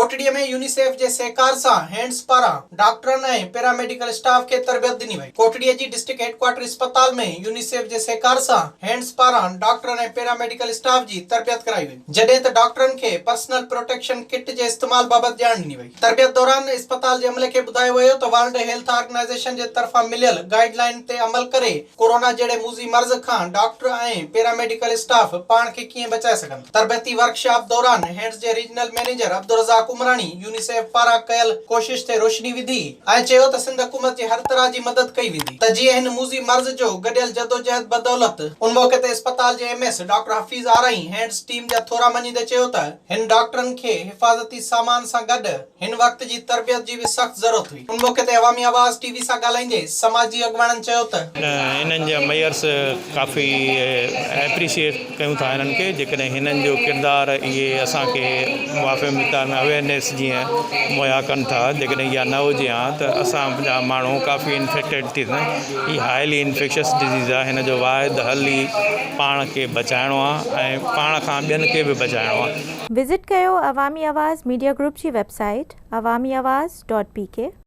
कोटड़ीअ में यूनिसेफ जे सहकार सां हैंड्स पारां डॉक्टरनि ऐं पैरामेडिकल स्टाफ खे तरबियत ॾिनी वई। कोटड़ीअ जी डिस्ट्रिक्ट हेडक्वार्टर अस्पताल में यूनिसेफ जे सहकार सां हैंड्स पारां डॉक्टरनि ऐं पैरामेडिकल स्टाफ जी तरबियत कराई वई, जॾहिं त डॉक्टरनि खे पर्सनल प्रोटेक्शन किट जे इस्तेमाल बाबति ॼाण ॾिनी वई। तरबियत दौरान अस्पताल जे अमले खे ॿुधायो वियो त वर्ल्ड हेल्थ ऑर्गेनाइजेशन जे तरफ़ां मिलियल गाइडलाइन ते अमल करे कोरोना जहिड़े मूज़ी मर्ज़ खां डॉक्टर ऐं पैरामेडिकल स्टाफ पाण खे कीअं बचाए सघनि। तरबियती वर्कशॉप दौरान हैंड्स जे regional manager Abdul Razzaq Umrani UNICEF पारां कयल कोशिश ते रोशनी विधी ऐं चयो त सिंध हुकूमत जी हर तरह जी मदद कई वेंदी त जीअं हिन मूज़ी मर्ज़ जो गॾियल जदोजहद बदौलत उन मौके ते अस्पताल जे एमएस डॉक्टर हफीज़ आरई हैंड्स टीम जा थोरा मञींदे चयो त हिन डॉक्टरनि खे हिफ़ाज़ती सामान सां गॾु हिन वक्त जी तरबियत जी बि सख़्त ज़रूरत हुई। उन मौके ते अवामी आवाज़ टीवी सां ॻाल्हाईंदे समाजी अॻवाननि चयो त हिननि जा मेयर्स काफ़ी एप्रिशिएट कयूं था हिननि खे, जेकॾहिं हिननि जो किरदारु इहे असांखे वाफ़े मिक़दार में अवेयरनेस जीअं मुहैया कनि था, जेकॾहिं इहा न हुजे हा त असांजा माण्हू काफ़ी इन्फेक्टेड थी वञनि। हीअ हाईली इन्फेक्शस डिज़ीज़ आहे, हिन जो वाहिद हल ई पाण खे बचाइणो आहे ऐं पाण खां ॿियनि खे बि बचाइणो आहे। विज़िट कयो अवामी आवाज़ मीडिया ग्रुप जी वेबसाइट awamiawaz.pk